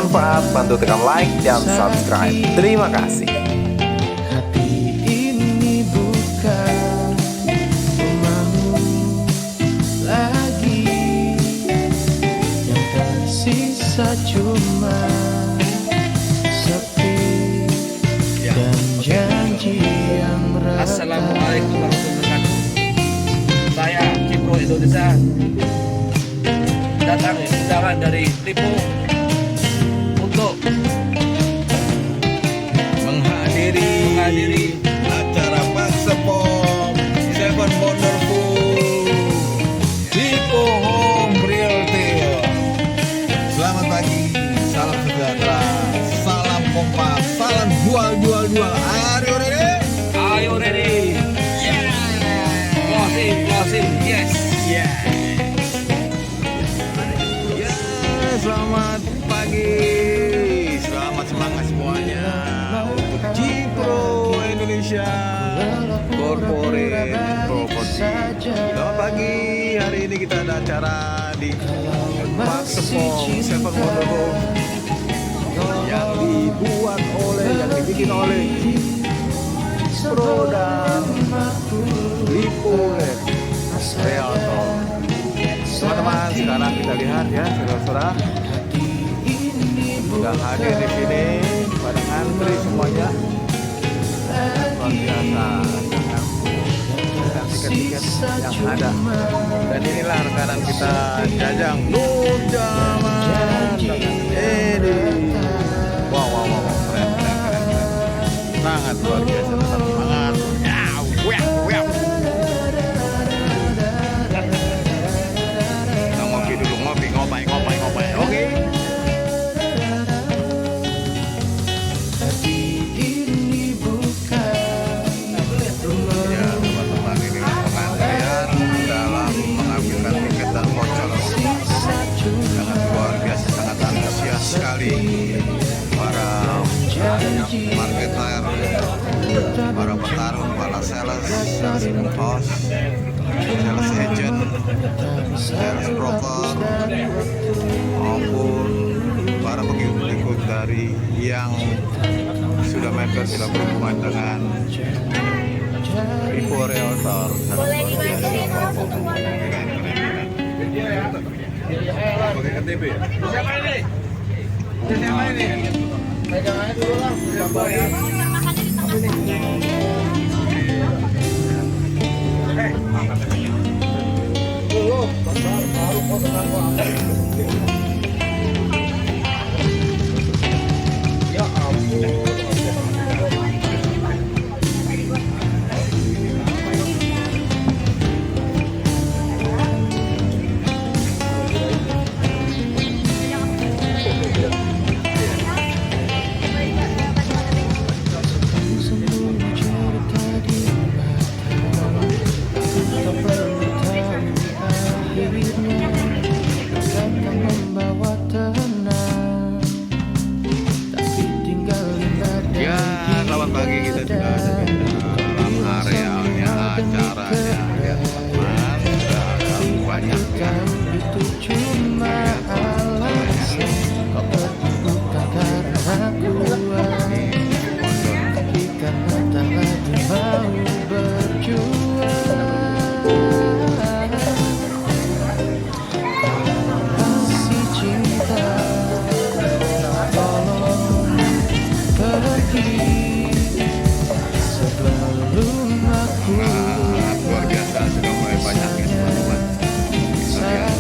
bermanfaat, bantu tekan like dan subscribe. Terima kasih. Hati ini bukan rumahmu lagi, yang tersisa cuma sepi dan janji yang retak. Assalamualaikum warahmatullahi wabarakatuh. Saya Cipro Indonesia datang undangan dari Lipo untuk menghadiri acara Paksepom Seven Wonderful Lipo Home Realty. Selamat pagi, salam sejahtera, salam kompak, salam jual. Are you ready? Ayo ready. Closing, yes. Selamat pagi, selamat semangat semuanya untuk Cipro Indonesia Corporate Property. Selamat pagi, hari ini kita ada acara di Paksepom Seven Wonderful yang dibikin oleh Cipro dan Lipo Realtor. Teman-teman, sekarang kita lihat ya, saudara-saudara sudah hadir di sini pada antri semuanya. Luar biasa dengan tiket-tiket yang ada. Dan inilah rekanan kita Jajang Nur Jaman dengan Edi. Wow, keren. Sangat luar biasa, tetap semangat. Kita ngopi dulu, ngopi. Oke. Ya, teman-teman, ini pengantrian dalam mengambilkan tiket dan voucher. Sangat luar biasa, sangat antusias sekali para marketer, para petarung, para sales host, sales agent, sales broker, maupun para pengikut dari yang sudah member, sudah berhubungan dengan Lipo Realtor. Pakai KTP ya? Siapa ini? Pegangannya dulu lah. Siapa ya? Dulu, baru kau tenang. Ya ampun. Ya, selamat pagi, kita sudah ada di dalam arealnya acaranya. Lihat teman-teman, sudah ada banyak ya. Luar biasa, sudah mulai banyak ya teman-teman. Kita lihat.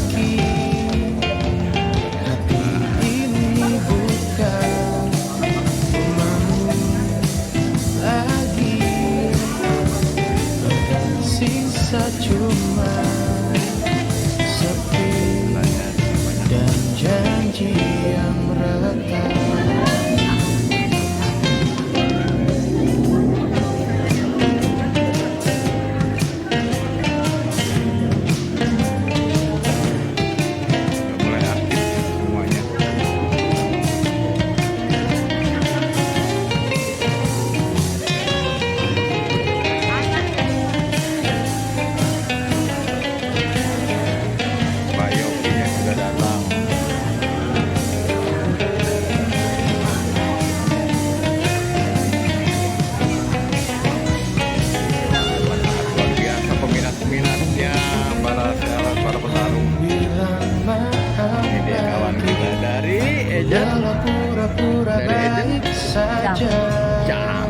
saja.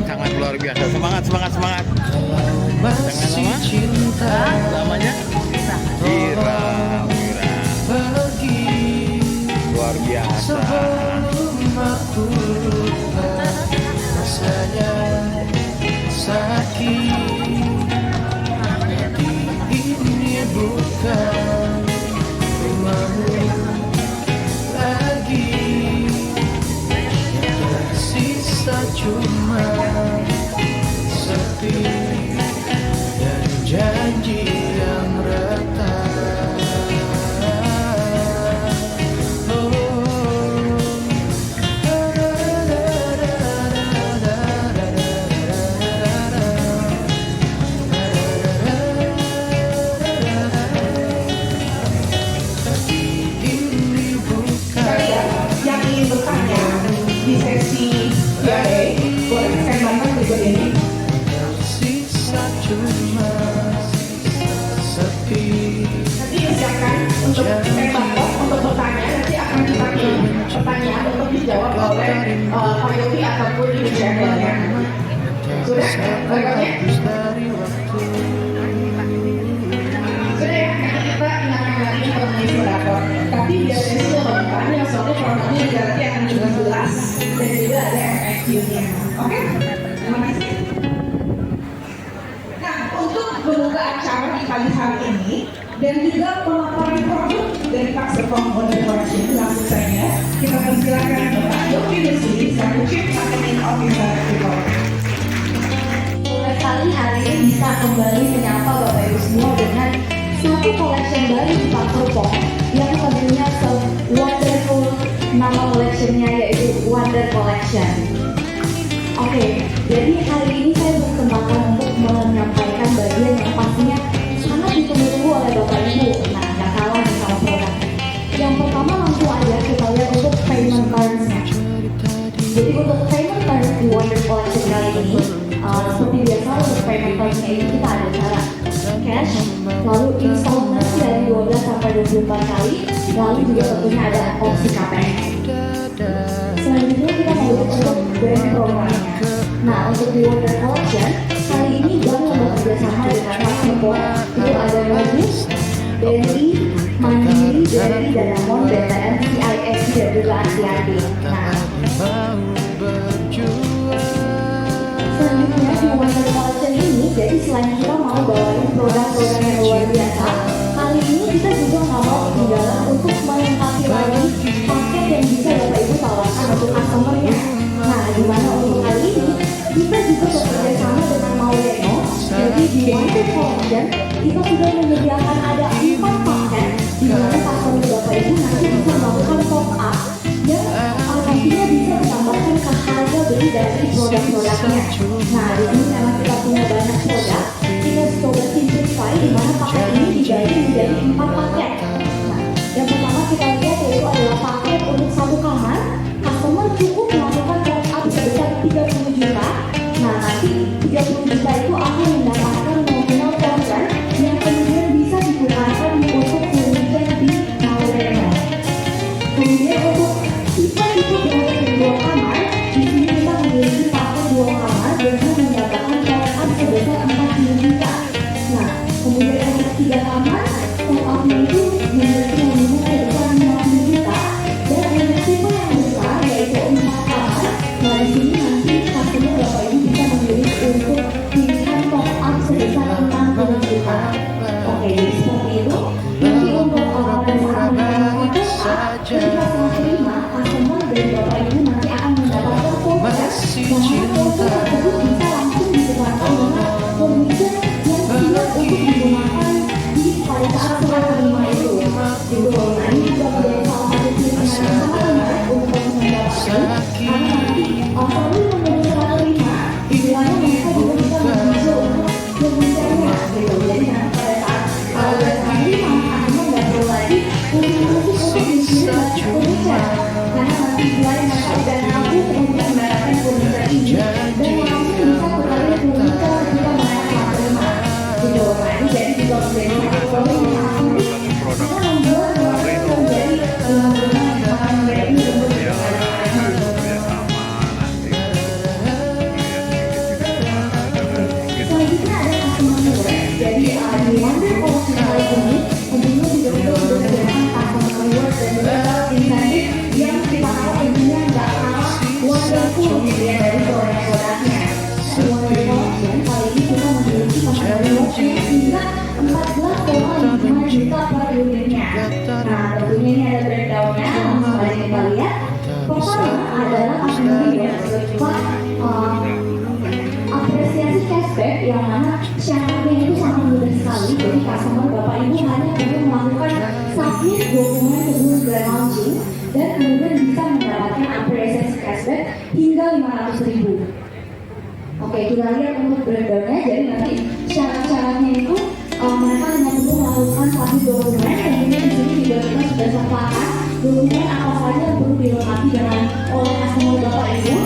Sangat luar biasa. Semangat, semangat, semangat. Kalau masih nama? cinta, Namanya Ira. pergi Luar biasa. sebelum aku lupa. Rasanya sakit, hati ini bukan rumahmu lagi. Yang tersisa cuma sepi dan janji yang retak. Yang ingin bertanya di sesi Q&A boleh saya bantu berikut ini. Sisa cuma sepi. Nanti disiapkan untuk tembak untuk bertanya. Nanti akan kita kirim pertanyaan untuk dijawab oleh Pak Yofi ataupun Ibu Chandra. Sudah? Berikutnya? Sudah ya, nanti kita ingatkan lagi untuk mengisi rapor. Tapi biar sesi pembukaan yang soalnya formatnya nanti akan lebih jelas dan juga ada FAQ-nya. Oke? Terima kasih. Nah, untuk membuka acara di pagi hari ini dan juga pemaparan produk dari Pak Serpong Modern Collection, langsung saja kita persilakan Bapak Yofi Nursi selaku Chief Marketing Officer Freeport. Mulai kali hari ini bisa kembali menyapa Bapak Ibu semua dengan satu collection baru di Pak Serpong yang tentunya wonderful, nama collectionnya yaitu Wonder Collection. Oke, jadi hari ini saya berkesempatan untuk menyampaikan bagian yang pastinya sangat ditunggu oleh Bapak Ibu. Nah, nggak kalah nih sama produk. Yang pertama langsung aja kita lihat untuk payment terms-nya. Jadi untuk payment terms di Wonder Collection kali ini, seperti biasa untuk payment terms-nya ini kita ada cara cash, lalu installment dari 12 sampai 24 kali, lalu juga tentunya ada opsi KPR. Selanjutnya kita mau lihat untuk brand programnya. Nah, untuk di Wonder Collection kali ini baru bekerja sama dengan Pak Serpong. Itu ada Modus, BNI, Mandiri, BRI, Danamon, BTN, CISC dan juga ACIB. Nah, selanjutnya di Wonder Collection ini, jadi selain kita mau bawain produk-produk yang luar biasa, kali ini kita juga nggak mau ketinggalan untuk melengkapi lagi paket yang bisa Bapak Ibu tawarkan untuk customer-nya. Nah, di mana untuk kali ini kita juga bekerja sama dengan Mauleno. Jadi di Wonder Collection kita sudah menyediakan ada 4 paket di mana customer Bapak Ibu nanti bisa melakukan top up dan nantinya bisa ditambahkan ke harga beli dari produk-produknya. Nah, di sini memang kita punya banyak produk. Kita coba simplify di mana paket ini dibagi menjadi 4 paket. Nah, yang pertama kita lihat yaitu adalah paket untuk 1 kamar. Customer cukup melakukan top up sebesar 30 juta. Nah, nanti 30 juta itu akan mendapatkan nominal contract yang kemudian bisa digunakan untuk furniture di Mauleno. Kemudian untuk tipe-tipe dengan 2 kamar, di sini kita memiliki paket 2 kamar dengan mendapatkan top up sebesar 40 juta. Nah, kemudian untuk 3 kamar, top up-nya itu memiliki nominal sebesar 50 juta. Dan untuk tipe yang besar yaitu 4 kamar. Nah, di sini nanti customer Bapak Ibu bisa memilih untuk pilihan top up sebesar 60 juta. Oke, jadi seperti itu. Nanti untuk pada saat melakukan top up, ketika setelah terima, customer dan Bapak Ibu nanti akan mendapatkan voucher yang voucher tersebut bisa langsung digunakan dengan furniture yang siap untuk digunakan pada saat setelah terima itu. Gitu. Nah, ini juga menjadi salah satu pilihan yang sangat menarik untuk mendapatkan karena nanti selalu menjadi setelah terima, istilahnya mereka juga bisa berusaha untuk furniture-nya gitu. Jadi nanti pada saat kalau sudah terima, customer nggak perlu lagi untuk dikirim banyak furniture. Karena nanti selain mereka udah nabung untuk mendapatkan furniture ini dan langsung pemberian dari produk-produknya. Wonder Collection kali ini kita memiliki pasangan rewardnya hingga 14,5 juta per unitnya. Nah, tentunya ini ada breakdownnya, langsung aja kita lihat. Pertama adalah kategori yang berupa apresiasi cashback, yang mana syaratnya itu sangat mudah sekali. Jadi customer Bapak Ibu hanya perlu melakukan submit dokumen sebelum grand launching dan kemudian bisa mendapatkan apresiasi cashback hingga 500.000. Oke, kita lihat untuk breakdownnya. Jadi nanti syarat-syaratnya itu mereka hanya perlu melakukan satu dokumen. Kemudian di sini juga kita sudah sertakan dokumen apa saja yang perlu dilengkapi dengan oleh customer Bapak Ibu.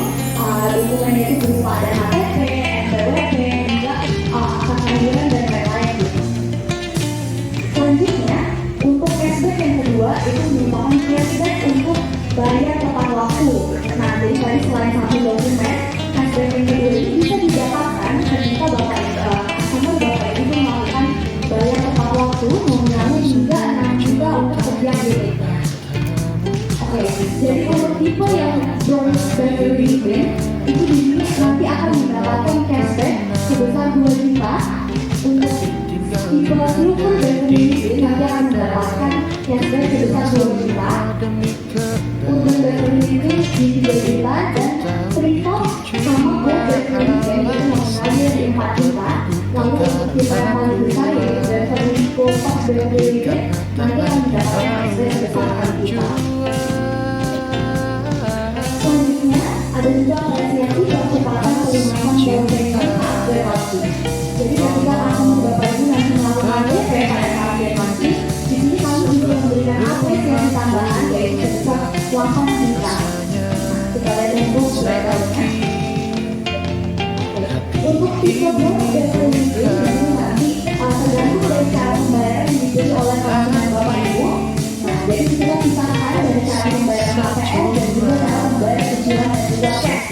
Dokumennya itu berupa ada KTP, NPWP, hingga akta kelahiran dan lain-lain gitu. Selanjutnya, untuk cashback yang kedua itu merupakan cashback untuk bayar tepat waktu. Nah, jadi tadi selain satu dokumen, cashback yang kedua ini bisa didapatkan ketika customer Bapak Ibu melakukan bayar tepat waktu nominalnya hingga 6 juta untuk setiap unitnya. Oke, jadi untuk tipe yang Bronze Beverly Green itu di nanti akan mendapatkan cashback sebesar 2 juta. Untuk tipe Silver Beverly Green nanti akan mendapatkan cashback sebesar 2 juta. Urban Beverly Green di 3 juta dan Triple sama Gold Beverly Green itu nominalnya di 4 juta. Lalu untuk tipe yang paling besar yaitu Beverly Gold Beverly Green nanti akan mendapatkan cashback sebesar 4 juta. Selanjutnya ada juga apresiasi percepatan pelunasan down payment saat berlaku. Jadi ketika customer Bapak Ibu nanti melakukan DP pada saat berlaku, di sini kami juga memberikan apresiasi tambahan yaitu sebesar 8 juta. Kita lihat untuk breakdownnya. Untuk tipe Bronze Beverly Green nanti tergantung dari cara pembayaran yang diberi oleh customer Bapak Ibu. Nah, jadi kita pisahkan dari cara pembayaran KPR dan juga cara pembayaran cicilan dan juga cash.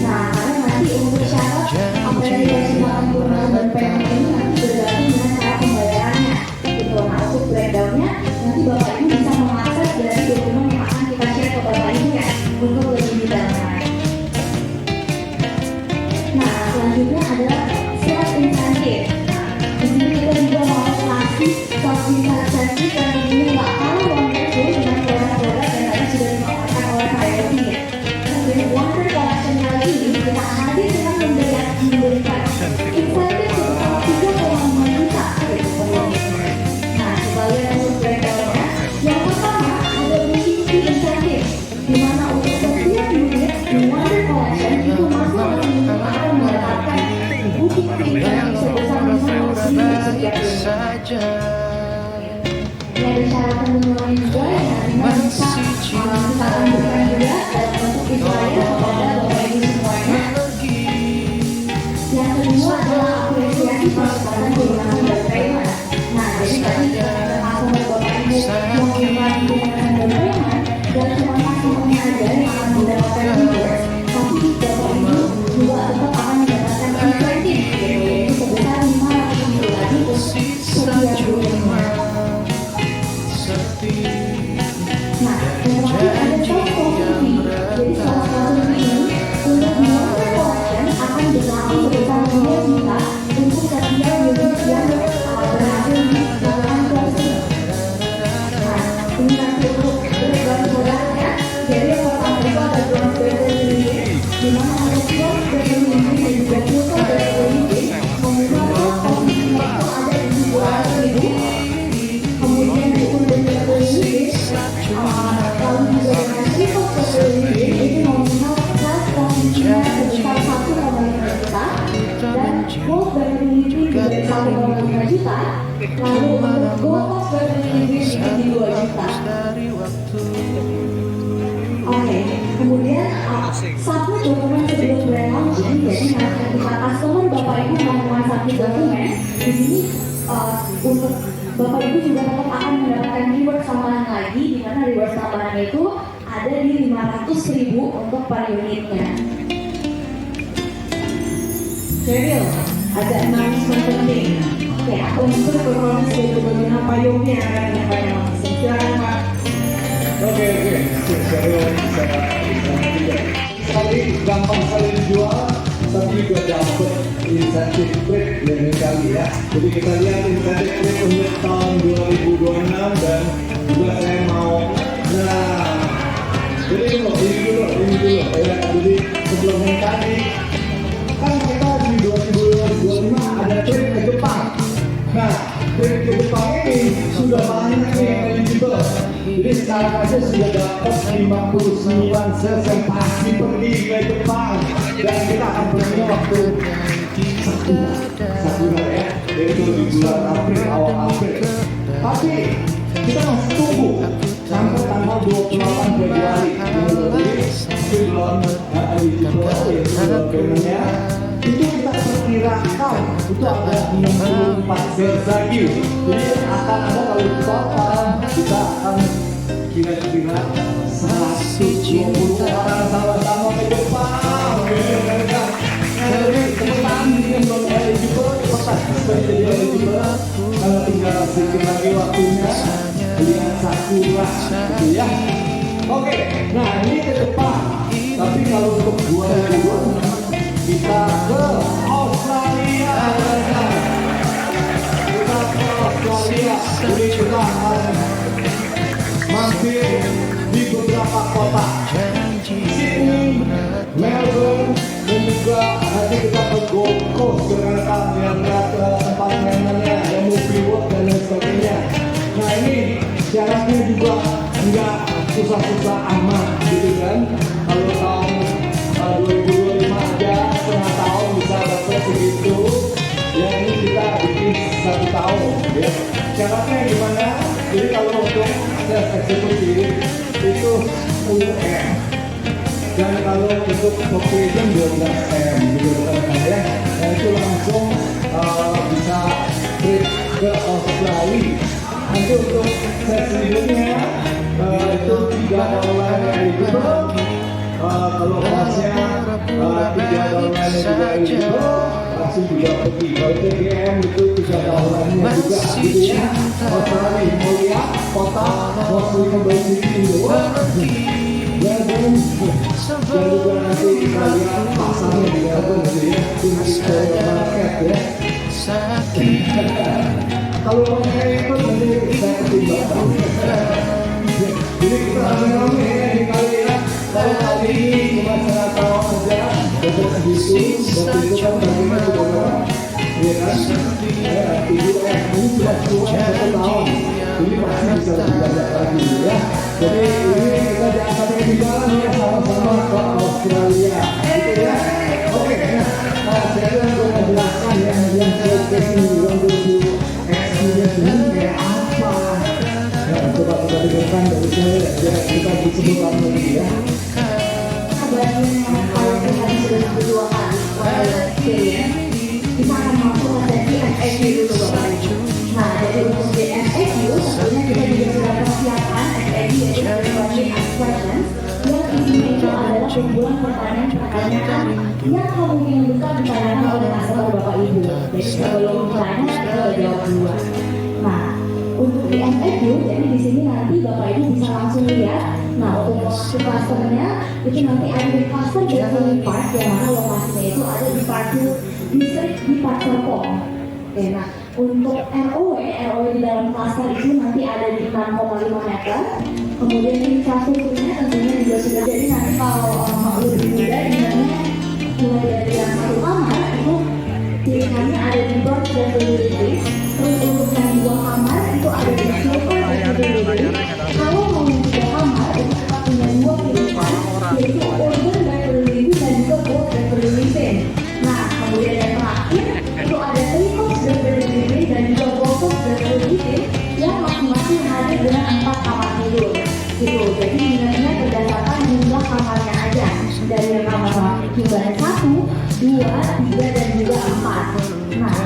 Nah, karena nanti untuk syarat apresiasi pengumpulan dan payment ini nanti bergantung dengan cara pembayarannya. Gitu. Nah, untuk breakdownnya nanti Bapak Ibu bisa mengakses dari dokumen yang akan kita share ke Bapak Ibu ya untuk lebih detailnya. Nah, selanjutnya adalah sales incentive. Nah, di sini kita juga mau ngasih sales incentive dan ini nggak kalah wonderful dengan produk-produk yang tadi sudah dimaparkan oleh Pak Yogi ya. Jadi Wonder Collection kali ini kita hadir dengan memberikan insentif sebesar 3,5 juta gitu per unit. Nah, kita lihat untuk breakdownnya. Yang pertama ada booking fee incentive, di mana untuk setiap unit di Wonder Collection itu masing-masing akan mendapatkan booking fee yang sebesar 500.000 setiap unit. Ini ada syarat penjualan juga yang nantinya bisa kita akan berikan juga dalam bentuk visualnya kepada Bapak Ibu semuanya. Yang kedua adalah apresiasi percepatan pelunasan dan payment. Nah, jadi tadi customer Bapak Ibu yang melakukan pelunasan dan payment dan cuma customernya aja yang akan mendapatkan rewards, tapi Bapak Ibu juga tetap akan mendapatkan insentif yaitu sebesar 500.000 lagi untuk setiap unitnya. Nah, yang terakhir ada sales promotion. Jadi sales promotion ini untuk Wonder Collection akan berlaku sebesar 2 juta untuk setiap unit yang berhasil dilakukan closing. Nah, ini nanti untuk breakdown produknya. Jadi yang pertama itu ada Bronze Beverly Green, di mana ada Bronze Beverly Green dan juga Silver Beverly Green. Nominalnya posisinya itu ada di 200.000. Kemudian di Urban Beverly Green, kalau juga dengan Triple Beverly Green itu nominal plus posisinya sebesar 1,5 juta dan Gold Beverly Green juga 1,5 juta. Lalu untuk Gold Beverly Green itu di 2 juta. Oke, kemudian satu dokumen sebelum grand launching. Jadi nanti ketika customer Bapak Ibu melakukan satu dokumen, di sini untuk Bapak Ibu juga tetap akan mendapatkan reward tambahan lagi, di mana reward tambahan itu ada di 500.000 untuk per unitnya. Cheryl, ada announcement penting. Oke, aku Untuk performance dari Gubernur Pak Yogi yang akan menyampaikan langsung. Silakan Pak. Oke. Cheryl bisa sekali, gampang sekali dijual, tapi juga dapat insentif trade lain kali ya. Jadi kita lihat insentif trade untuk tahun 2026 dan juga saya mau, nah, jadi ini dulu ya. Jadi sebelum yang tadi kan kita di 2025 ada trade ke Jepang. Nah, trade ke Jepang ini sudah banyak nih yang eligible. Jadi sekarang aja sudah dapat 59 sales yang pasti pergi ke Jepang, dan kita akan pergi waktu satu bulan ya, yaitu di bulan April, awal April. Tapi kita masih tunggu sampai tanggal 28 Februari. Jadi belum eligible, yaitu paymentnya itu kita perkirakan itu ada 64 sales lagi. Jadi akan ada kalau total kita akan kira-kira 120 orang sama-sama ke Jepang. Jadi teman-teman yang belum eligible cepat supaya jadi eligible. Kalau tinggal sedikit lagi waktunya, lihat Sakura gitu ya. Oke, nah ini ke Jepang. Tapi kalau untuk 2026 kita ke Australia. Kita ke Australia. Jadi kita akan mampir di beberapa kota, Sydney, Melbourne, dan juga nanti kita ke Gold Coast dengan yang ke tempat mainannya, ada movie world dan lain sebagainya. Nah ini syaratnya juga nggak susah-susah amat gitu kan. Kalau tahun 2025 aja setengah tahun bisa dapat segitu, ya ini kita bikin 1 tahun ya. Syaratnya gimana? Jadi kalau untuk sales eksekutif itu 10M, dan kalau untuk operation 12M gitu kan ya. Nah itu langsung bisa trip ke Australia. Nanti untuk sales selanjutnya itu 3 dolar yang eligible. Kalau pasnya 3 dolar yang juga eligible, langsung juga pergi. Kalau TGM itu 3 dolarnya juga gitu ya. Australia mau lihat kota, mau beli di luar, dan juga nanti kita lihat pasarnya di Melbourne gitu ya, di market ya. Kalau orangnya itu nanti saya ketimbang. Jadi kita rame-rame ya di kali ya. Kalau kali ini cuma 1 tahun aja, dapat segitu, dan itu kan bagaimana juga ya kan? Ini sudah keluar 1 tahun, ini pasti bisa lebih banyak lagi ya. Jadi ini kita jangan sampai ketinggalan ya, sama-sama ke Australia gitu ya. Oke, nah saya akan menjelaskan ya yang showcase ini, yang dulu experience ini kayak apa. Nah, coba kita dengarkan dari saya ya, kita disebutkan lagi ya. Kabarnya kalau kita sudah sampai 2 kali kalau experience, kita akan masuk ke sesi FAQ dulu Bapak Ibu. Nah, jadi untuk di FAQ tentunya kita juga sudah persiapkan FAQ, yaitu Question and Questions, yang isinya itu adalah kumpulan pertanyaan-pertanyaan yang kemungkinan besar ditanyakan oleh nasabah Bapak Ibu. Jadi sebelum ditanya kita jawab duluan. Nah, untuk di FAQ, jadi di sini nanti Bapak Ibu bisa langsung lihat. Nah, untuk customer-nya itu nanti ada di custom gathering park, yang mana lokasinya itu ada di parkir distrik di Park Serpong. Oke, nah untuk ROW di dalam cluster itu nanti ada di 6,5 meter. Kemudian infrastrukturnya tentunya juga sudah, jadi nanti kalau lebih mudah ingatnya mulai dari yang 1 kamar itu pilihannya ada di Broad Facility. Terus untuk yang 2 kamar itu ada di Silver Facility. Kalau mau yang 3 kamar itu kita punya 2 pilihan, yaitu Urban Facility dan juga Broad Facility. Nah, kemudian yang terakhir itu ada Triple Facility dan juga Box Facility yang masing-masing ada dengan 4 kamar tidur. Gitu. Jadi ingatnya berdasarkan jumlah kamarnya aja. Dari yang kamar jumlahnya 1, 2, 3 dan juga 4. Nah,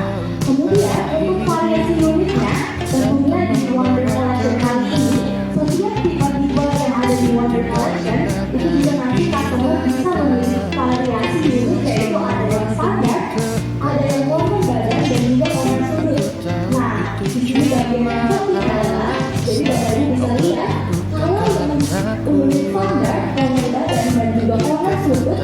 kemudian untuk variasi unitnya tentunya di Wonder Collection kali ini, setiap tipe-tipe yang ada di Wonder Collection itu juga nanti customer bisa memilih variasi unit, yaitu ada yang standar, ada yang warna badan dan juga warna sudut. Nah, di sini bagian yang penting adalah, jadi Bapak Ibu bisa lihat kalau unit standar, warna badan dan juga warna sudut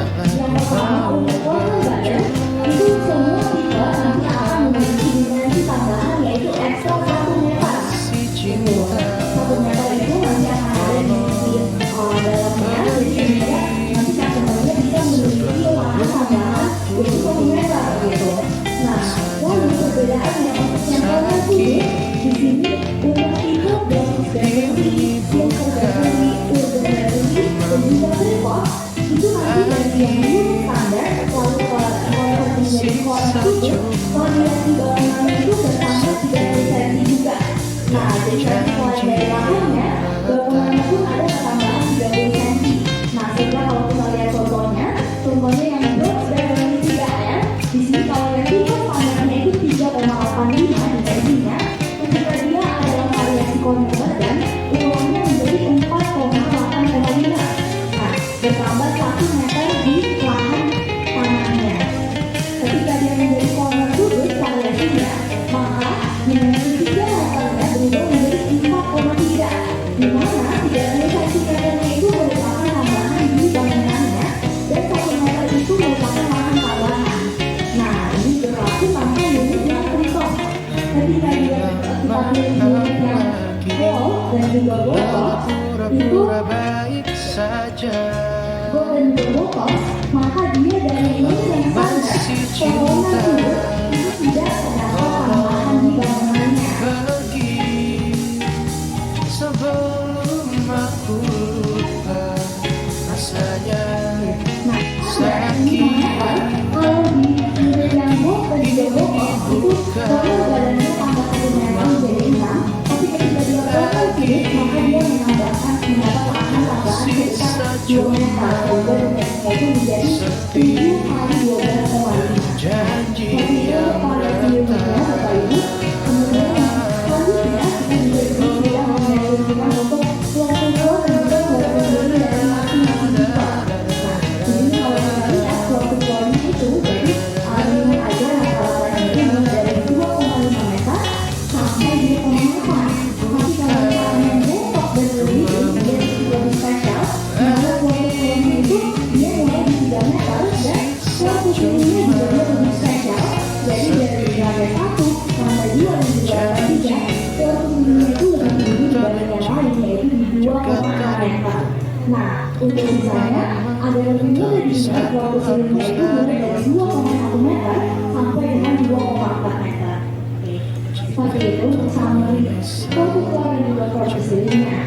Di sini untuk itu bagus gallery yang tergabung di urban gallery dan juga freeport itu nanti dari yang dulu standar lalu kalau menjadi corner itu variasi bangunannya itu bertambah 30 cm juga. Nah, jadi nanti selain dari lahannya, bangunannya pun ada tambahan 30 cm. Nah, sehingga kalau kita lihat contohnya yang Bronx Gallery 3 ya, di sini kalau yang tipe standarnya itu 3,85 dimensinya, ketika dia adalah variasi corner dan uangnya menjadi 4,8,5. Nah, bertambah 1 meter di lahan tanahnya. Ketika dia menjadi corner sudut variasinya, maka dimensi 3 meternya berubah menjadi 4,3, di mana 3 cm itu merupakan tambahan di bangunannya dan 1 meter itu merupakan lahan tambahan. Nah, ini berlaku tanpa unit yang freeport. Ketika dia kita pilih unit yang wall dan juga box itu baik saja. dan berbox, maka dia dari unit yang standar corner itu tidak terdapat tambahan di bangunannya. Pergi sebelum aku lupa rasanya. Nah, sakit. Kalau di unit yang box dan juga box itu kalau badannya tambah 1 meter menjadi 6, tapi ketika dia total unit maka dia mendapat lahan tambahan sebesar 2 meter dan unitnya itu menjadi 7 kali 12,5. Janji Jadi yang variasi unitnya Bapak Ibu. Kemudian selanjutnya kita juga sudah menyajikan untuk ruang tunggu dan juga ruang tunggu dari masing-masing tipe. Nah, ini kalau kita lihat ruang tunggunya itu jadi minum aja rata-ratanya itu mulai dari 2,5 meter sampai 2,8. Tapi kalau misalnya bentok dan lebih lebih spesial, maka ruang tunggunya itu dia mulai di 3 meter dan ruang tunggunya juga dia lebih spesial. Jadi dari lantai 1 sampai 2 dan juga lantai 3, ruang tunggunya itu lebih tinggi dibanding yang lain yaitu di 2,6 meter. Nah, untuk misalnya ada lebih mudah di ruang tunggunya itu mulai dari 2,1 meter sampai dengan 2,4 meter. Oke, seperti itu untuk summary protokol dan juga prosedurnya.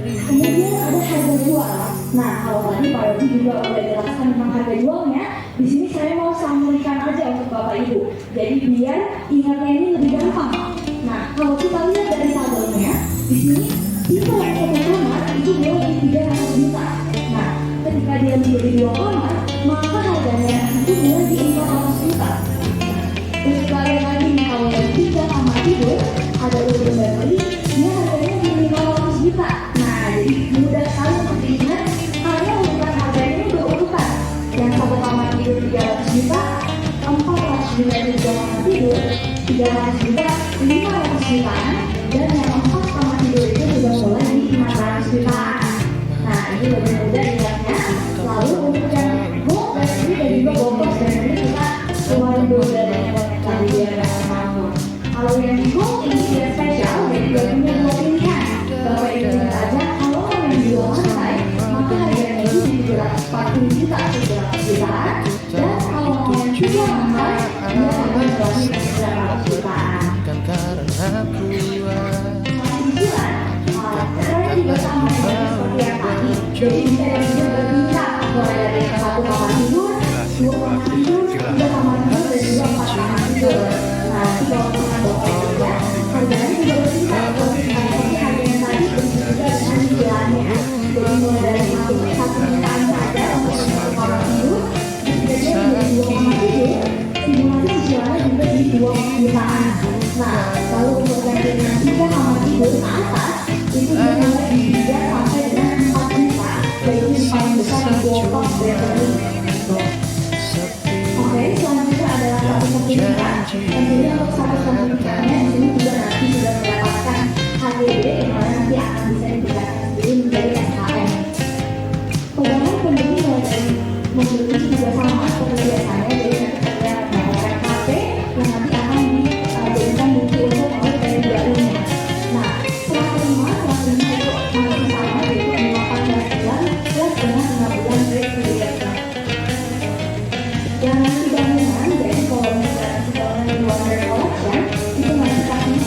Kemudian ada harga jual. Nah, kalau tadi Pak Yogi juga udah jelaskan tentang harga jualnya, di sini saya mau sampaikan aja untuk Bapak Ibu. Jadi biar ingatnya ini lebih gampang. Nah, kalau kita lihat dari tabelnya, di sini tipe yang satu kamar itu mulai di 300 juta. Nah, ketika dia menjadi 2 kamar, maka harganya itu mulai di 400 juta. Terus sekalian lagi kalau yang 3 kamar tidur ada urban gallery, dia harganya di 500 juta. Nah, jadi mudah sekali untuk diingat karena urutan harganya ini berurutan. Yang 1 kamar tidur 300 juta, 400 juta itu 2 kamar tidur, 300 juta, 500 jutaan, dan yang 4 kamar tidur itu sudah mulai di 500 jutaan. Nah, ini lebih mudah ingatnya. Lalu untuk yang box gallery dan juga box gallery kita keluarin dulu dari yang tadi biar nggak mampu. Kalau yang di box ini dia spesial, jadi dia punya 2 pilihan. Bapak Ibu ingat aja, kalau yang di 2 lantai, maka harganya itu di 740 juta atau 700 jutaan. Dan kalau yang 3 lantai, dia akan berarti 700 jutaan. Kesimpulan, saya juga sama seperti yang tadi. Jadi bisa yang juga berbincang mulai dari yang 1 kamar tidur, 2 kamar tidur, 3 kamar tidur, dan juga 4 kamar tidur. Nah, kalau kita bohong ya, harganya juga berbeda. Kalau kita seperti harganya tadi, begitu juga dengan cicilannya. Jadi mulai dari 1 jutaan saja untuk 1 kamar tidur, ketika dia menjadi 2 kamar tidur, simulasi cicilannya juga di 2 jutaan. Nah, lalu untuk yang dengan 3 kamar tidur ke atas, itu dia mulai di 3 sampai dengan 4 juta. Jadi ini paling besar di Box Gallery. Oke, selanjutnya adalah satu sertifikat. Tentunya untuk satu sertifikatnya di sini juga nanti sudah mendapatkan HGB yang mana nanti akan bisa ditingkatkan sendiri menjadi SKM. Pegangan pembeli mulai dari membeli juga sama seperti biasanya, jadi nanti kita mendapatkan HP yang nanti akan dijadikan bukti untuk mulai dari barunya. Nah, setelah terima itu masih sama, yaitu 18 bulan plus dengan 5 bulan grace period. Yang nanti bangunan, jadi kalau misalnya bangunan di Wonder Collection itu masih kasih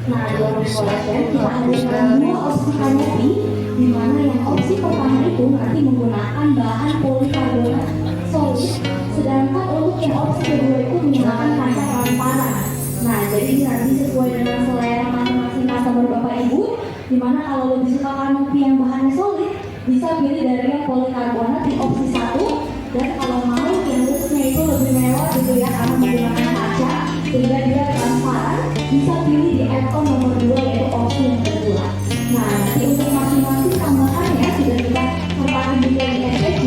Nah, di Open Collection kita hadirkan dua opsi kanopi, di mana yang opsi pertama itu nanti menggunakan bahan polikarbonat solid, sedangkan untuk yang opsi kedua itu menggunakan kaca transparan. Nah, jadi ini nanti sesuai dengan selera masing-masing customer Bapak Ibu, di mana kalau lebih suka kanopi yang bahannya solid, bisa pilih dari yang polikarbonat di opsi 1, dan kalau mau yang looknya itu lebih mewah gitu ya karena menggunakan kaca sehingga dia transparan, bisa pilih di add-on nomor 2 yaitu opsi yang kedua. Nah, nanti untuk masing-masing tambahannya sudah kita sertakan juga di FAQ,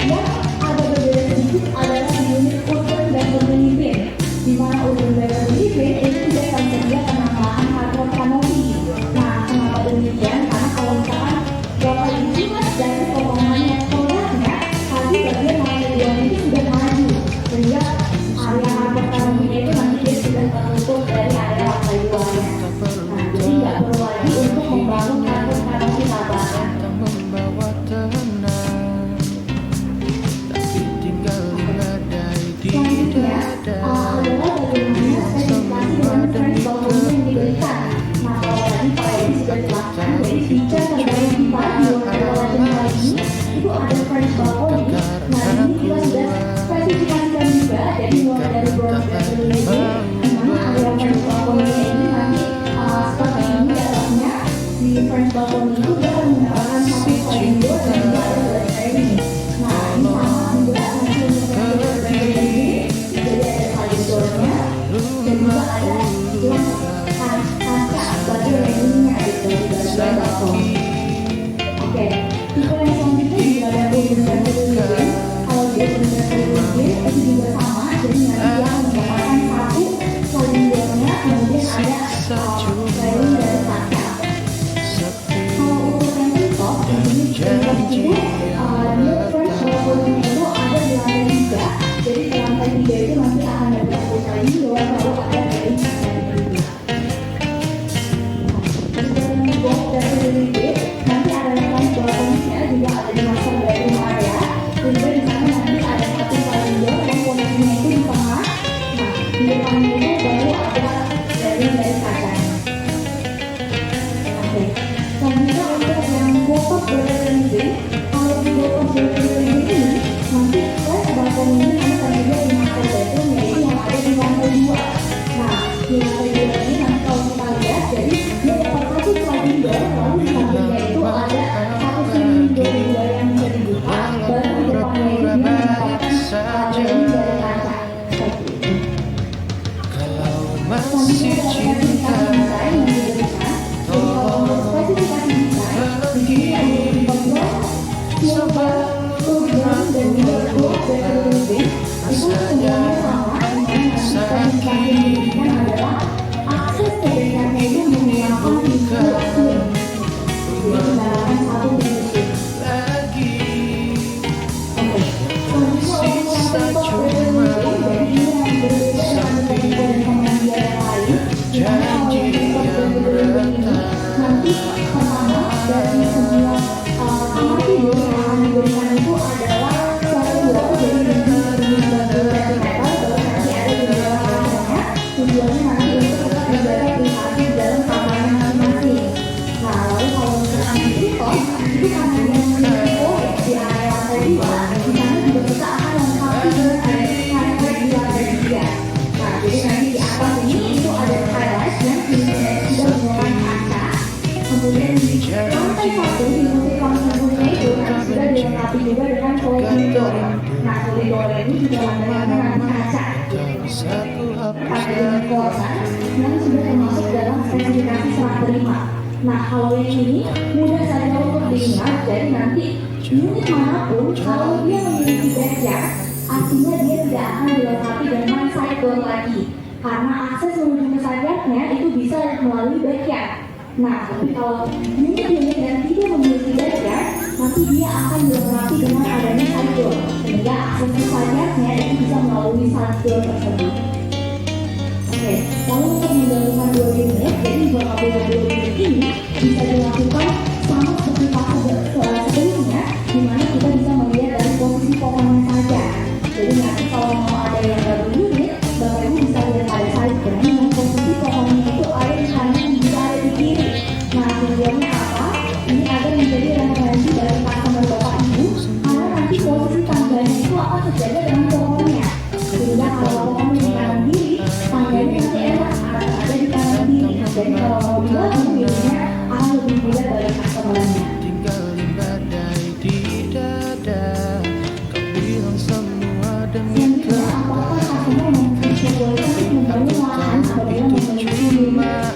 yang ada berbeda sedikit adalah di unit urban better living, di mana urban better living itu tidak tersedia penambahan hardware kanopi. Nah, kenapa demikian? Karena kalau misalkan Bapak Ibu lihat dari potongannya produknya, tadi bagian lantai 2 itu sudah maju, sehingga area hardware kanopinya itu nanti dia sudah tertutup dari area lantai 2-nya. Nah, jadi nggak perlu lagi untuk membangun hardware kanopi tambahan. Tak membawa tenang, tapi tinggal badai di Selanjutnya dada. adalah bagaimana spesifikasi dengan French balkon yang diberikan. Nah, kalau tadi Pak Edi sudah jelaskan, jadi feature terbaru kita di Open Collection kali ini itu ada French balkon. Nah, ini kita sudah spesifikasikan juga, jadi mulai dari bronze dan living, di mana area French balkon ini nanti seperti ini dalamnya. Di French balkon itu dia akan menggunakan satu sliding door dan juga ada glass framing. Nah, ini sama juga nanti untuk yang glass framing, jadi ada sliding door-nya dan juga ada gelas kaca sebagai railingnya gitu di dalam balkon. Oke, tipe yang selanjutnya juga ada urban better living. Kalau di urban better living itu juga sama, jadi nanti dia menggunakan satu sliding door-nya, kemudian ada railing dari kaca. Kalau untuk yang rooftop, ini rooftop itu dia French balkonnya itu ada di lantai 3. Jadi di lantai 3 itu nanti akan ada satu sliding door, lalu ada railing kaca juga. Untuk box dari living, nanti ada yang French balkonnya juga ada di master bedroom area. Sehingga di sana nanti ada satu sliding door yang posisinya itu di tengah. Nah, di depannya itu baru ada railing dari kaca. Oke, selanjutnya untuk yang bottom better living, kalau di bottom better living ini nanti French balkon ini nanti tersedia di master bedroom yaitu yang ada di lantai 2. Nah, di lantai 2 ini nanti kalau kita lihat, jadi dia dapat satu sliding door, lalu di sampingnya itu ada satu sliding door juga yang bisa dibuka, baru di depannya itu dia mendapatkan railing dari kaca seperti itu. Kalau Selanjutnya masih ada cinta, spesifikasi desain yang diberikan. Jadi kalau untuk spesifikasi desain, di sini ada beberapa silver, urban, dan juga gold better living. Itu semuanya sama, dengan spesifikasi yang diberikan adalah akses ke dekatnya itu menggunakan pintu swing. Jadi menggunakan satu pintu swing. lagi Oke, selanjutnya untuk yang rooftop better living, jadi ini yang berbeda dengan tipe dan pengambilan yang lain. Dimana kalau yang rooftop better living ini nanti pertama dari semua kamar tidur yang akan diberikan itu adalah sliding door, jadi lebih sebagai vertical, baru nanti ada jendela kacanya. Tujuannya nanti untuk tetap menjaga privasi di dalam kamarnya masing-masing. Nah, lalu kalau misalkan di rooftop, itu karena dia memiliki void di area lantai 2, di sana juga kita akan lengkapi dengan area skylight di lantai 3. Nah, jadi nanti di atas ini itu ada skylight yang pintunya sudah menggunakan kaca. Kemudian di lantai 1 di multi function room-nya itu nanti sudah dilengkapi juga dengan sliding door. Nah, sliding door ini juga lantainya nanti kaca. bisa ku Pakai dengan kuasaan yang sudah termasuk dalam spesifikasi serah terima. Nah, kalau yang ini mudah saja untuk diingat, jadi nanti unit manapun kalau dia memiliki backyard, artinya dia tidak akan dilengkapi dengan side door lagi, karena akses menuju ke side-nya itu bisa melalui backyard. Nah, tapi kalau unit-unit yang tidak memiliki backyard, nanti dia akan dilengkapi dengan adanya side door, sehingga akses ke side-nya itu bisa melalui side door tersebut. Oke, lalu untuk menggabungkan dua unit, jadi menggabungkan dua unit ini bisa dilakukan sama seperti fase sebelumnya, di mana kita bisa melihat dari posisi potongan saja. Jadi nanti kalau mau ada yang gabung unit, Bapak Ibu bisa lihat pada side plan yang posisi potongannya itu ada di kanan tangganya itu akan sejajar dengan pohonnya. Sehingga kalau pohon di kanan kiri, tangganya nanti enak ada di kanan kiri. Jadi kalau mau dibangun biasanya akan lebih mudah bagi customer-nya. tinggalin badai di dada. Kau bilang semua demi Yang kedua, apakah customer memperbolehkan untuk membangun lahan apabila memiliki unit?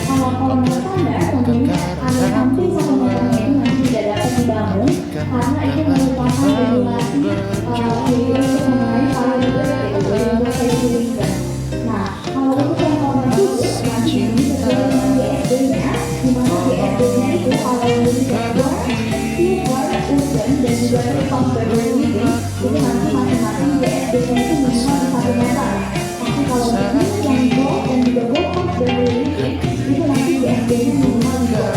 Kalau kolonial standar tentunya ada hampir 1 meternya itu nanti tidak dapat dibangun karena itu merupakan regulasi untuk mengenai pariwisata. Nah, kalau untuk yang kolonial itu nanti ini sesuai dengan GSD-nya, di mana GSD-nya itu kalau lebih berdua, keyword, urban, dan juga resource urban living itu nanti masing-masing GSD-nya itu minimal 1 meter. Tapi kalau ini yang gold dan juga gold urban living itu nanti GSD-nya minimal 2 meter.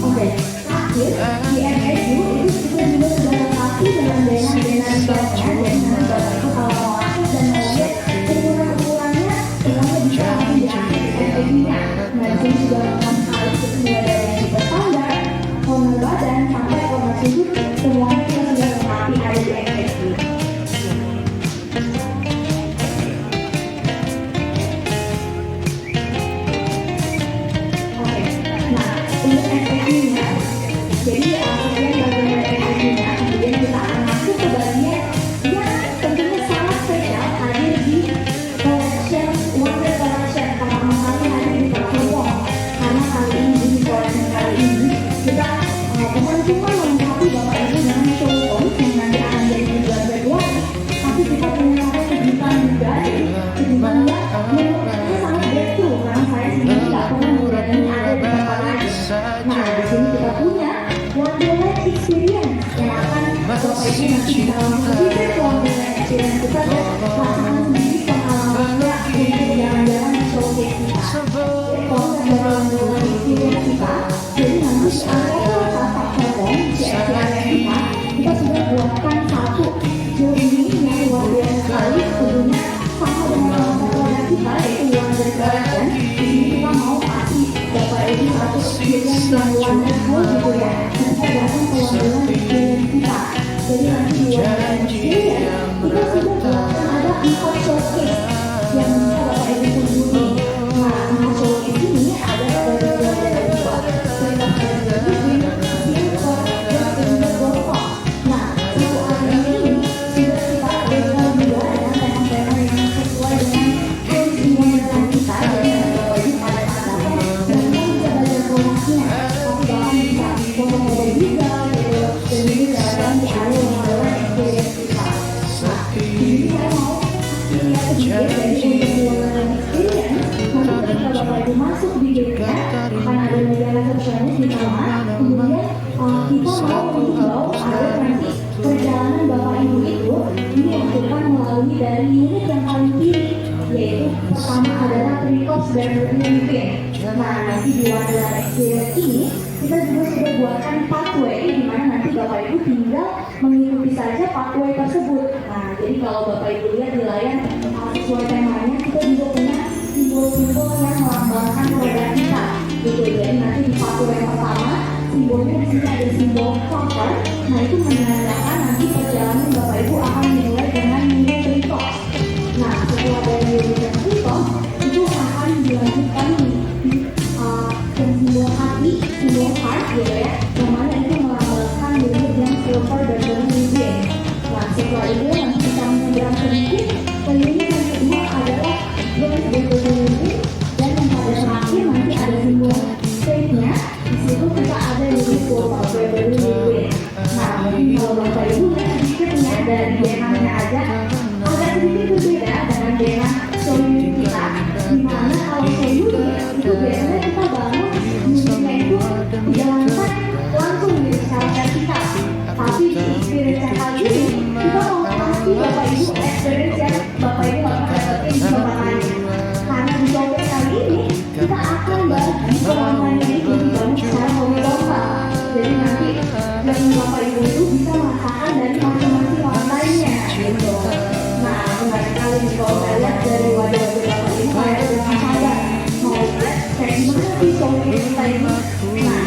Oke, terakhir di MSU itu kita juga sudah lengkapi dengan dana-dana risetnya. Jadi nanti Bapak Ibu kalau mau akses dan mau lihat kekurangan-kekurangannya, kita bisa langsung diakses di MSU-nya. Nah, di sini juga lengkap sekali kita mulai dari yang tipe standar, corner badan sampai corner sudut, semuanya kita sudah lengkapi ada di MSU. Oke, nah untuk SPI-nya, jadi sekian bagian dari SPI-nya, kemudian kita akan masuk ke bagian yang tentunya sangat spesial hadir di collection, Wonder Collection, pertama kali hadir di Perform. Karena kali ini di collection kali ini kita bukan cuma melengkapi Bapak Ibu dengan showroom yang nanti akan jadi tujuan Februari, tapi kita punya kejutan juga, jadi kejutan yang menurutnya sangat breakthrough karena saya sendiri nggak pernah melihatnya ada di tempat lain. Nah, di sini kita punya Wonderland Experience yang akan Bapak Ibu nanti bisa langsung visit Wonderland Experience kita dan rasakan sendiri pengalamannya untuk jalan-jalan di showcase kita. Jadi konsep dari Wonderland Experience kita, jadi nanti di area Tapak Hongkong, di area kita sudah buatkan satu journey yang luar biasa sekali, tentunya sama dengan produk kita yaitu Wonder Collection. Di sini kita mau kasih Bapak Ibu satu experience yang wonderful gitu ya. Kita datang ke Wonderland Experience kita. Jadi nanti di Wonderland Experience kita sudah buatkan ada 4 showcase yang bisa Bapak Ibu kunjungi. Nah, 4 showcase ini ada dari dua cerita silver dan juga gold. Nah, satu area ini sudah kita berikan juga dengan tema-tema yang sesuai dengan kondisi Wonderland kita. Jadi Bapak Ibu pada datang dan kita bisa belajar promosinya. Tapi Bapak bisa foto-foto juga gitu. Dan ini dalam di area Wonderland Experience kita. Nah, ini saya mau lihat sedikit dari untuk Wonderland Experience. Nanti ketika Bapak Ibu masuk di gate-nya akan ada media resepsionis di sana. Kemudian kita mau mengimbau agar nanti perjalanan Bapak Ibu itu dilakukan melalui dari unit yang paling kiri, yaitu pertama adalah Tricos Bedroom Living. Nah, nanti di Wonderland Experience ini kita juga sudah buatkan pathway di mana nanti Bapak Ibu tinggal mengikuti saja pathway tersebut. Nah, jadi kalau Bapak Ibu lihat di layar sesuai temanya, kita juga punya simbol-simbol yang melambangkan produk kita. Gitu. Jadi nanti di pathway yang pertama simbolnya di sini ada simbol copper. Nah, itu menandakan nanti perjalanan Bapak Ibu akan dimulai dengan unit Tricos. Nah, setelah dari unit Tricos itu akan dilanjutkan di simbol hati, simbol heart gitu ya, yang mana itu melambangkan unit yang silver dan living. Nah, setelah itu nanti kita menyeberang sedikit ke unit yang kedua adalah unit living, dan yang pada terakhir nanti ada simbol space-nya. Di situ kita ada unit gold living. Nah, mungkin kalau Bapak Ibu lihat sedikitnya dari denahnya aja agak sedikit berbeda dengan denah show unit kita, dimana kalau show unit itu biasanya kita bangun unitnya itu dijalankan langsung di secara vertikal. Tapi di experience yang kali ini kita mau kasih Bapak Ibu experience yang Bapak Ibu akan dapetin di tempat lain. Karena di showcase kali ini kita akan bagi ruangannya itu dibangun secara horizontal. Jadi nanti yang Bapak Ibu itu bisa merasakan dari masing-masing lantainya gitu. Nah, menarik sekali nih kalau saya lihat dari wajah-wajah Bapak Ibu kayak udah sabar mau lihat kayak gimana sih showcase kita ini. Nah,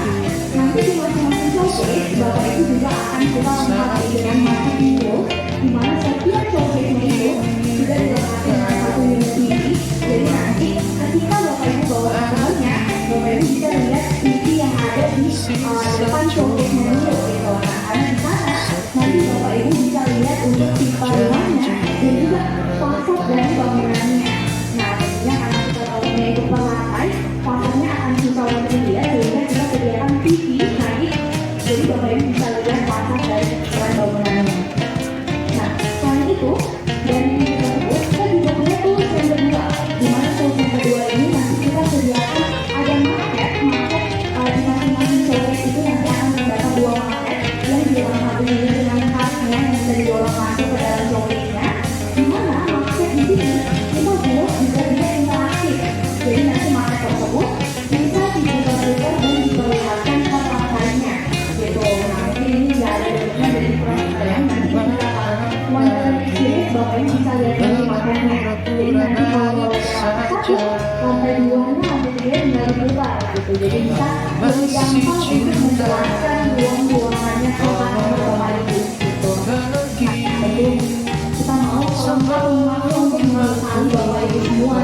nanti di masing-masing showcase Bapak Ibu juga akan kita lengkapi dengan masa video, di mana setiap showcase-nya itu sudah dilengkapi dengan satu unit TV. Jadi nanti ketika Bapak Ibu bawa mobilnya, Bapak Ibu bisa lihat TV yang ada di depan showcase-nya dulu gitu. Nah, karena di sana nanti Bapak Ibu bisa lihat untuk pipa rumahnya dan juga fasad dari bangunannya. Nah, tentunya karena kita tahunya itu per lantai, fasadnya akan susah untuk dilihat, sehingga kita sediakan TV naik. Jadi Bapak Ibu bisa lihat fasad dari bangunannya. Nah, selain itu, dari TV tersebut kita juga punya tools yang kedua, di mana tools yang kedua ini nanti kita sediakan ada market di masing-masing showcase itu nanti akan terdapat 2 market yang dilengkapi dengan kartnya yang bisa didorong masuk ke dalam showcase-nya, di mana market di sini kita buat juga bisa interaktif. Jadi nanti market tersebut bisa diputar-putar dan diperlihatkan ke lantainya gitu. Nah, mungkin ini nggak ada bentuknya dari program, nanti kita wonderland experience Bapak Ibu bisa lihat dari marketnya. Jadi nanti kalau lantai 1, lantai 2-nya, lantai 3 tinggal diputar gitu. Jadi bisa lebih gampang untuk menjelaskan ruang-ruangannya ke Bapak Ibu gitu. Nah, tentu kita mau kalau untuk mengetahui Bapak Ibu semua.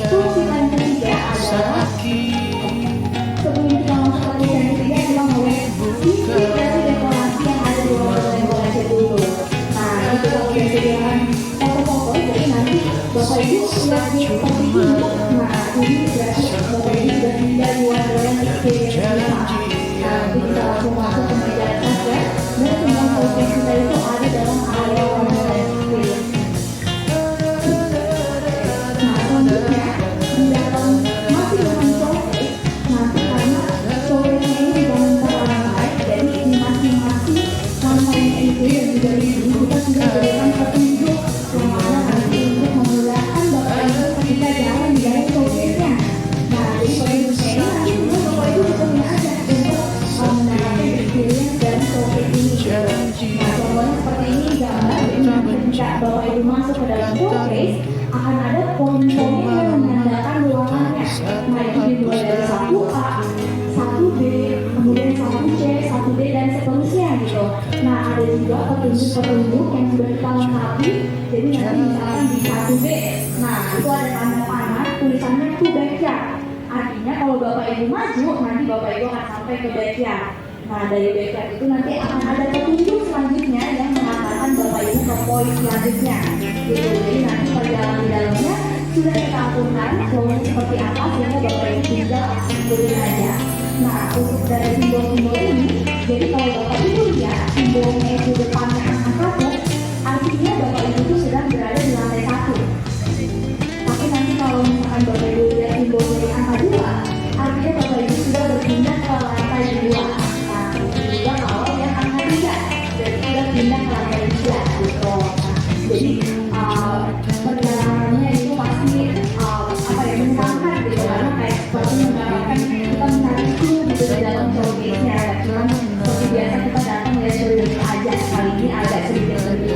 Terus yang ketiga adalah sebelum kita masuk ke yang ketiga, kita mau sisi dari dekorasi yang ada di ruangan dekorasi dulu. Nah, ini kita udah sediakan foto-foto, jadi nanti Bapak Ibu lihat di seperti ini. Nah, ini berarti Bapak Ibu sudah tinggal di wonderland experience kita. Nah, nanti kita langsung masuk ke meja saja, dan semua showcase kita itu ada dalam area wonderland experience. Nah, selanjutnya di dalam masing-masing showcase, nanti karena showcase-nya ini dibangun per lantai, jadi di masing-masing lantainya itu yang juga kita sudah berikan petunjuk yang mana nanti untuk memudahkan Bapak Ibu ketika jalan di dalam showcase-nya. Nah, jadi petunjuknya ini nanti juga Bapak Ibu bisa mengajak untuk mendapatkan experience dari showcase ini. Nah, contohnya seperti ini gambar, jadi nanti ketika Bapak Ibu masuk ke dalam showcase, akan ada poin-poin yang menandakan ruangannya. Nah, itu dimulai dari 1A, 1B, kemudian 1C, 1D, dan seterusnya gitu. Nah, ada juga petunjuk-petunjuk yang sudah kita lengkapi. Jadi nanti misalkan di 1B, nah itu ada tanda panah, tulisannya to backyard. Artinya kalau Bapak Ibu maju, nanti Bapak Ibu akan sampai ke backyard. Nah, dari backyard itu nanti akan ada petunjuk selanjutnya yang mengatakan Bapak Ibu ke poin selanjutnya gitu. Jadi nanti perjalanan di dalamnya sudah kita aturkan flownya seperti apa, sehingga Bapak Ibu tinggal ikutin aja. Nah, untuk dari simbol-simbol ini, jadi kalau Bapak Ibu lihat simbolnya itu depannya angka 1, artinya Bapak Ibu itu sedang berada di lantai 1. Tapi nanti kalau misalkan Bapak Ibu lihat simbol dari angka 2, artinya Bapak Ibu sudah berpindah ke lantai 2. Nah, juga kalau yang angka 3, jadi sudah pindah ke lantai 3 gitu. Nah, jadi perjalanannya itu pasti menyenangkan gitu, karena kayak seperti menggambarkan kita mencari clue gitu di dalam showcase-nya. Cuman seperti biasa kita datang ya sedikit aja, kali ini agak sedikit lebih.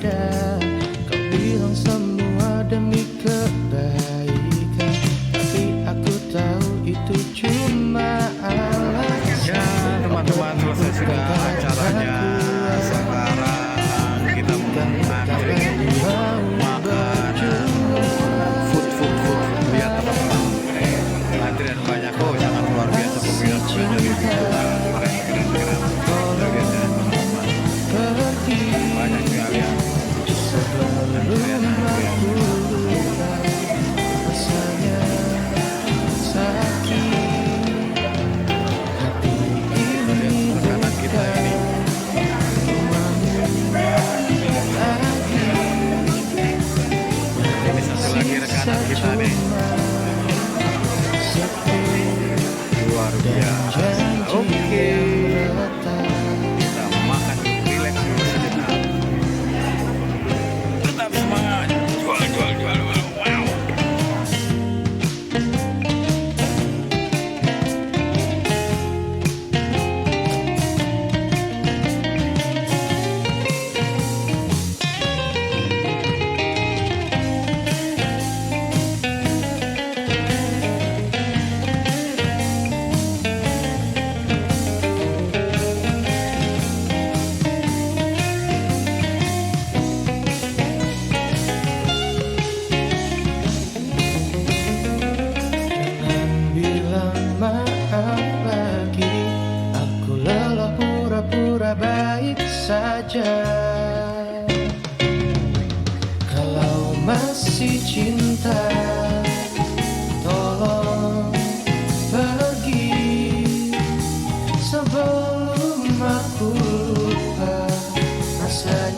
Kau bilang semua demi kebaikan, tapi aku tahu itu cuma alasan. Ya teman-teman, selesai sudah acaranya. Sekarang kita mengakhiri makanan food lihat teman-teman, antrian banyak kok, sangat luar biasa peminat dari video keren kira-kira luar biasa teman-teman, banyak sekali ya antrian. Kita lihat makanan kita ini. baik saja. Kalau masih cinta, tolong pergi sebelum aku lupa rasanya.